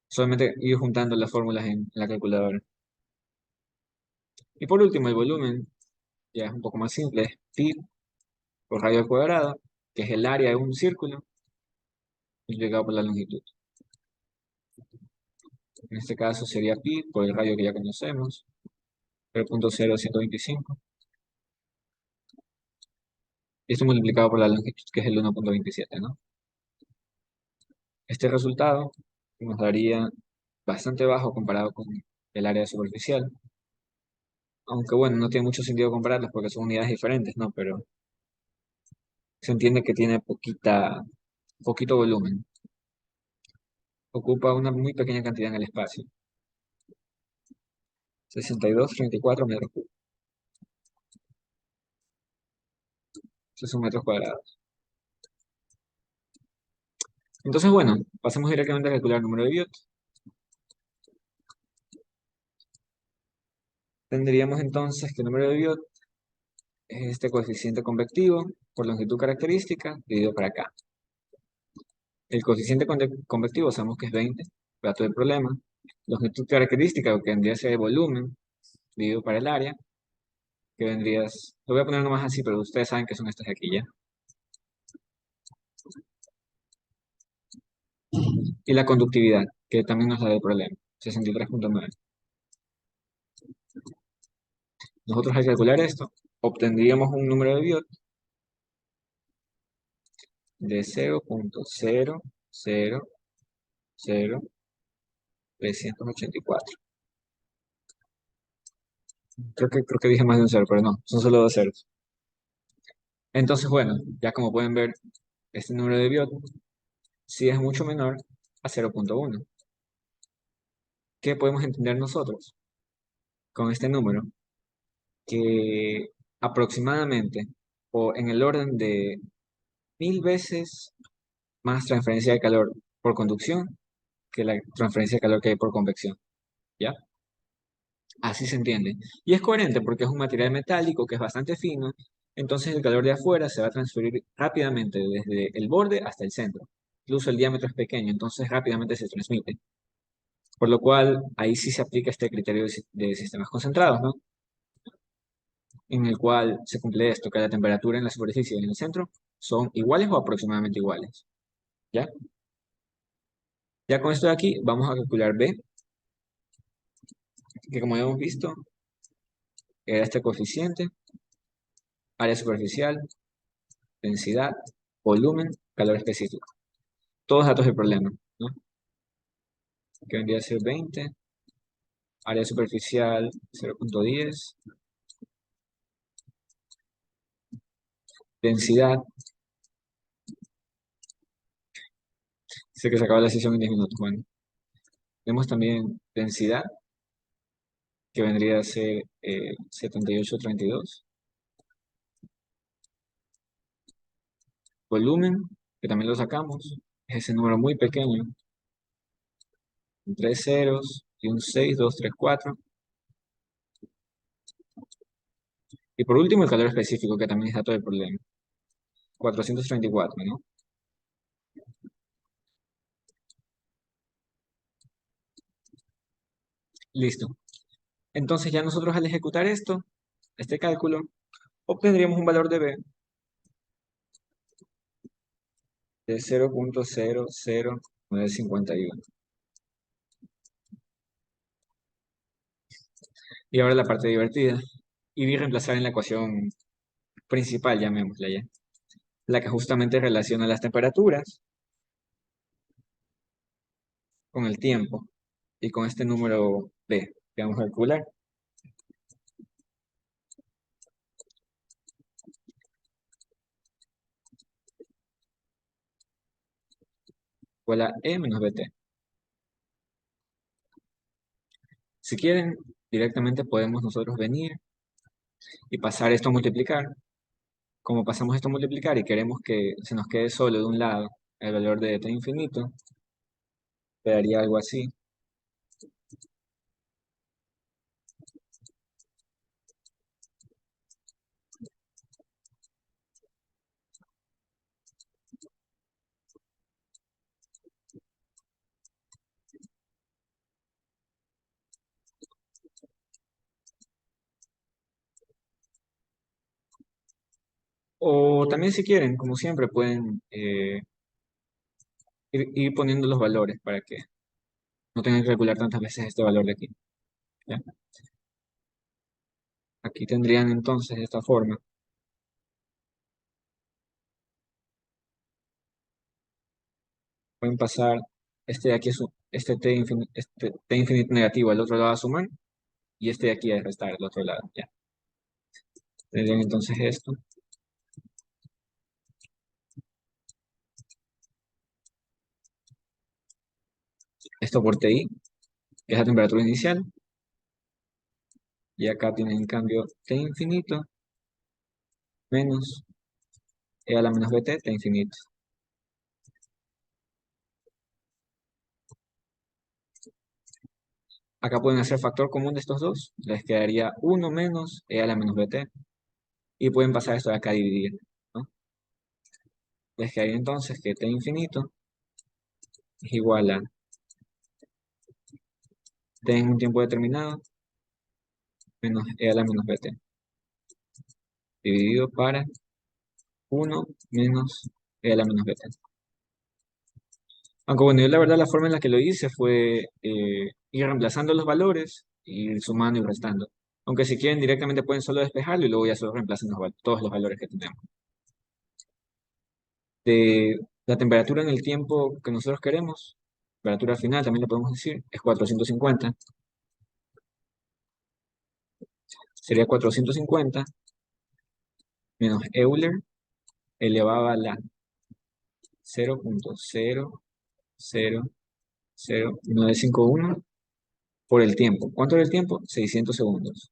solamente ir juntando las fórmulas en la calculadora. Y por último, el volumen, ya es un poco más simple, es pi por radio al cuadrado, que es el área de un círculo, multiplicado por la longitud. En este caso sería pi por el radio que ya conocemos, 0.0125. Y esto multiplicado por la longitud, que es el 1.27, ¿no? Este resultado nos daría bastante bajo comparado con el área superficial. Aunque bueno, no tiene mucho sentido compararlas porque son unidades diferentes, ¿no? Pero se entiende que tiene poquito volumen. Ocupa una muy pequeña cantidad en el espacio. 62,34 metros cúbicos. Esos son metros cuadrados. Entonces, bueno, pasemos directamente a calcular el número de Biot. Tendríamos entonces que el número de Biot es este coeficiente convectivo por longitud característica dividido por acá. El coeficiente convectivo sabemos que es 20, dato del problema. Longitud característica, que vendría a ser el volumen, dividido para el área, que vendrías, lo voy a poner nomás así, pero ustedes saben que son estas de aquí ya. Y la conductividad, que también nos da el problema, 63,9. Nosotros al calcular esto, obtendríamos un número de Biot de 0.0000384. Creo que dije más de un cero, pero no, son solo dos ceros. Entonces, bueno, ya como pueden ver, este número de Biot sí es mucho menor a 0.1. ¿Qué podemos entender nosotros con este número? Que aproximadamente, o en el orden de 1000 veces más transferencia de calor por conducción que la transferencia de calor que hay por convección, ¿ya? Así se entiende. Y es coherente porque es un material metálico que es bastante fino, entonces el calor de afuera se va a transferir rápidamente desde el borde hasta el centro. Incluso el diámetro es pequeño, entonces rápidamente se transmite. Por lo cual, ahí sí se aplica este criterio de sistemas concentrados, ¿no? En el cual se cumple esto, que la temperatura en la superficie y en el centro son iguales o aproximadamente iguales, ¿ya? Ya con esto de aquí, vamos a calcular B. que como hemos visto, era este coeficiente, área superficial, densidad, volumen, calor específico. Todos datos del problema, ¿no? Que vendría a ser 20, área superficial 0,10, densidad, sé que se acaba la sesión en 10 minutos, bueno. Tenemos también densidad, que vendría a ser 78,32. Volumen, que también lo sacamos, es ese número muy pequeño, tres ceros y un 6, 2, 3, 4. Y por último, el calor específico, que también es dato del problema, 434, ¿no? Listo. Entonces ya nosotros al ejecutar esto, este cálculo, obtendríamos un valor de B de 0,00951. Y ahora la parte divertida. Y vi reemplazar en la ecuación principal, llamémosla ya, la que justamente relaciona las temperaturas con el tiempo y con este número B que vamos a calcular. Igual a E menos BT. Si quieren, directamente podemos nosotros venir y pasar esto a multiplicar. Como pasamos esto a multiplicar y queremos que se nos quede solo de un lado el valor de t infinito, quedaría algo así. O también si quieren, como siempre, pueden ir poniendo los valores para que no tengan que calcular tantas veces este valor de aquí. ¿Ya? Aquí tendrían entonces esta forma. Pueden pasar este de aquí, este t infinito negativo al otro lado a sumar y este de aquí a restar al otro lado. ¿Ya? Tendrían entonces esto. Esto por TI, que es la temperatura inicial. Y acá tienen en cambio t infinito menos e a la menos bt, t infinito. Acá pueden hacer factor común de estos dos. Les quedaría 1 menos e a la menos bt. Y pueden pasar esto de acá a dividir, ¿no? Les quedaría entonces que t infinito es igual a t en un tiempo determinado menos e a la menos bt. Dividido para 1 menos e a la menos bt. Aunque bueno, yo la verdad la forma en la que lo hice fue ir reemplazando los valores, ir sumando y restando. Aunque si quieren directamente pueden solo despejarlo y luego ya solo reemplazan todos los valores que tenemos. De la temperatura en el tiempo que nosotros queremos, temperatura final también le podemos decir, es 450. Sería 450 menos Euler elevado a la 0,0000951 por el tiempo. ¿Cuánto era el tiempo? 600 segundos.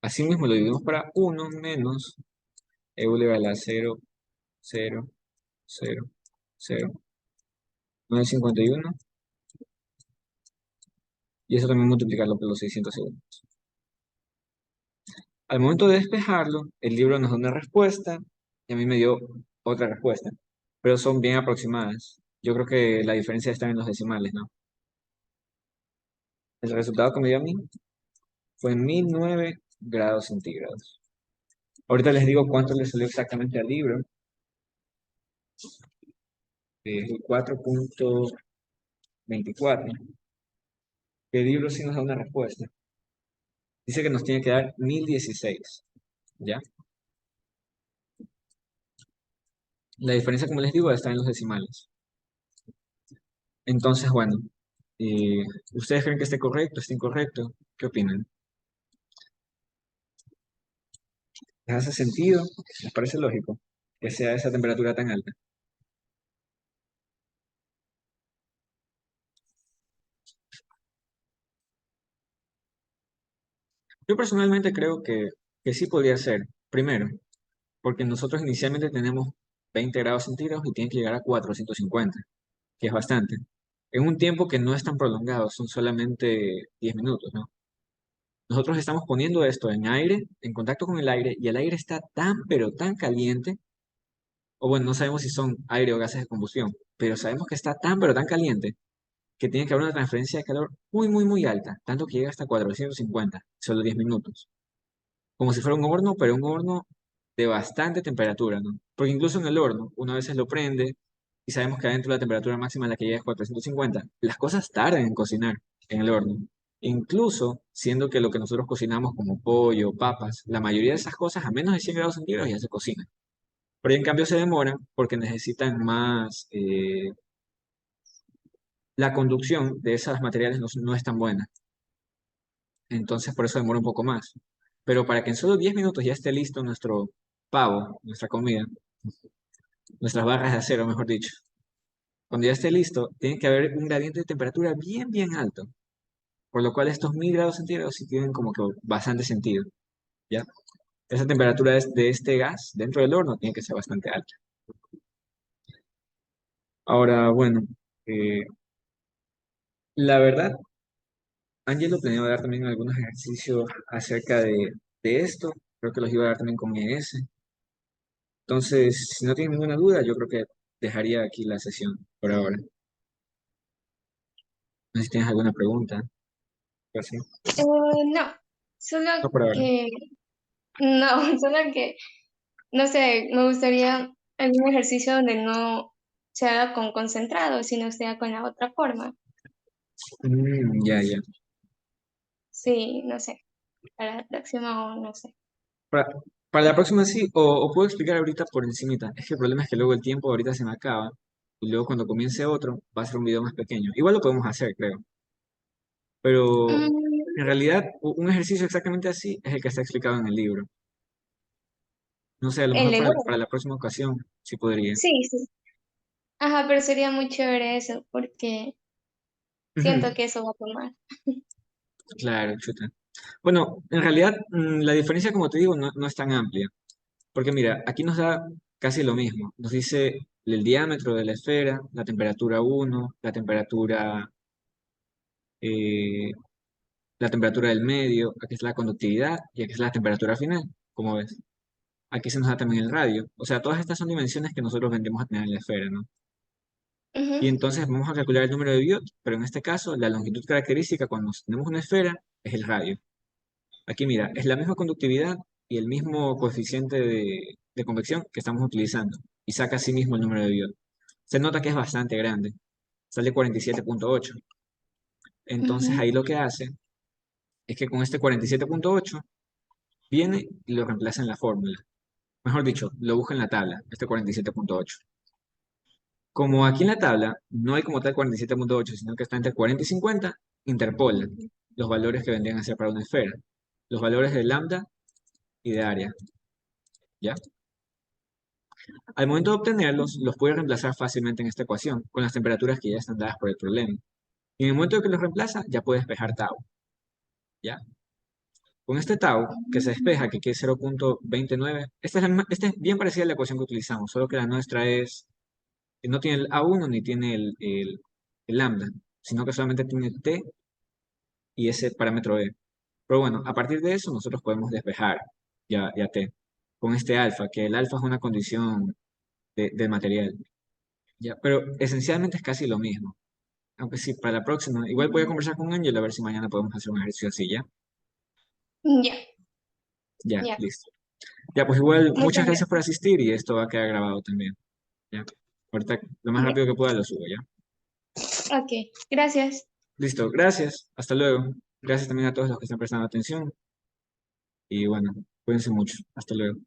Asimismo lo dividimos para 1 menos Euler a la 0,0000951 y eso también multiplicarlo por los 600 segundos. Al momento de despejarlo, el libro nos da una respuesta y a mí me dio otra respuesta, pero son bien aproximadas. Yo creo que la diferencia está en los decimales, ¿no? El resultado que me dio a mí fue 1009 grados centígrados. Ahorita les digo cuánto le salió exactamente al libro. El 24. Que el libro sí nos da una respuesta. Dice que nos tiene que dar 1016. ¿Ya? La diferencia, como les digo, está en los decimales. Entonces, bueno, eh, ¿ustedes creen que esté correcto, está incorrecto? ¿Qué opinan? ¿Les hace sentido? ¿Les parece lógico que sea esa temperatura tan alta? Yo personalmente creo que sí podría ser. Primero, porque nosotros inicialmente tenemos 20 grados centígrados y tiene que llegar a 450, que es bastante. En un tiempo que no es tan prolongado, son solamente 10 minutos, ¿no? Nosotros estamos poniendo esto en aire, en contacto con el aire, y el aire está tan, pero tan caliente, o bueno, no sabemos si son aire o gases de combustión, pero sabemos que está tan, pero tan caliente que tiene que haber una transferencia de calor muy, muy, muy alta, tanto que llega hasta 450, solo 10 minutos. Como si fuera un horno, pero un horno de bastante temperatura, ¿no? Porque incluso en el horno, uno a veces lo prende y sabemos que adentro la temperatura máxima a la que llega es 450. Las cosas tardan en cocinar en el horno. Incluso siendo que lo que nosotros cocinamos como pollo, papas, la mayoría de esas cosas a menos de 100 grados centígrados ya se cocinan. Pero en cambio se demoran porque necesitan más, la conducción de esos materiales no es tan buena. Entonces por eso demora un poco más. Pero para que en solo 10 minutos ya esté listo nuestro pavo, nuestra comida, nuestras barras de acero, mejor dicho, cuando ya esté listo, tiene que haber un gradiente de temperatura bien, bien alto. Por lo cual estos 1000 grados centígrados sí tienen como que bastante sentido, ¿ya? Esa temperatura de este gas dentro del horno tiene que ser bastante alta. Ahora, bueno, eh, la verdad, Ángelo planeaba dar también algunos ejercicios acerca de esto. Creo que los iba a dar también con ES. Entonces, si no tienen ninguna duda, yo creo que dejaría aquí la sesión por ahora. No sé si tienes alguna pregunta, algo así. No, solo No por ahora. que, no, solo que, no sé, me gustaría algún ejercicio donde no se haga con concentrado, sino sea con la otra forma. Ya, ya. Sí, no sé, para la próxima o no sé. Para, para la próxima sí, o puedo explicar ahorita por encimita. Es que el problema es que luego el tiempo ahorita se me acaba y luego cuando comience otro va a ser un video más pequeño. Igual lo podemos hacer, creo. Pero Mm, en realidad un ejercicio exactamente así es el que está explicado en el libro. No sé, a lo el mejor de para la próxima ocasión sí podría. sí, sí. Ajá, pero sería muy chévere eso, porque siento Ujú, que eso va a tomar. claro, chuta. Bueno, en realidad la diferencia, como te digo, no es tan amplia. Porque mira, aquí nos da casi lo mismo. Nos dice el diámetro de la esfera, la temperatura uno, eh, la temperatura del medio, aquí es la conductividad y aquí es la temperatura final, como ves. Aquí se nos da también el radio. O sea, todas estas son dimensiones que nosotros vendemos a tener en la esfera, ¿no? Y Ujú, entonces vamos a calcular el número de Biot, pero en este caso la longitud característica cuando tenemos una esfera es el radio. Aquí mira, es la misma conductividad y el mismo coeficiente de convección que estamos utilizando. Y saca así mismo el número de Biot. Se nota que es bastante grande. Sale 47.8. Entonces ujú. ahí lo que hace es que con este 47.8 viene y lo reemplaza en la fórmula. Mejor dicho, lo busca en la tabla, este 47.8. Como aquí en la tabla no hay como tal 47.8, sino que está entre 40 y 50, interpola los valores que vendrían a ser para una esfera. Los valores de lambda y de área, ¿ya? Al momento de obtenerlos, los puede reemplazar fácilmente en esta ecuación, con las temperaturas que ya están dadas por el problema. Y en el momento de que los reemplaza, ya puede despejar tau, ¿ya? Con este tau, que se despeja, que aquí es 0.29, esta es bien parecida a la ecuación que utilizamos, solo que la nuestra no tiene el A1 ni tiene el lambda, sino que solamente tiene T y ese parámetro E. Pero bueno, a partir de eso nosotros podemos despejar ya T con este alfa, que el alfa es una condición del material. Ya, pero esencialmente es casi lo mismo. Aunque sí, para la próxima, igual voy a conversar con Ángel a ver si mañana podemos hacer un ejercicio así, ¿ya? Ya, Ya, ya. listo. Ya, pues igual, Muchas muchas gracias por gracias. asistir y esto va a quedar grabado también, ¿ya? Ahorita, lo más Ya. rápido que pueda lo subo, ¿ya? Ok, gracias. Listo, gracias. Hasta luego. Gracias también a todos los que están prestando atención. Y bueno, cuídense mucho. Hasta luego.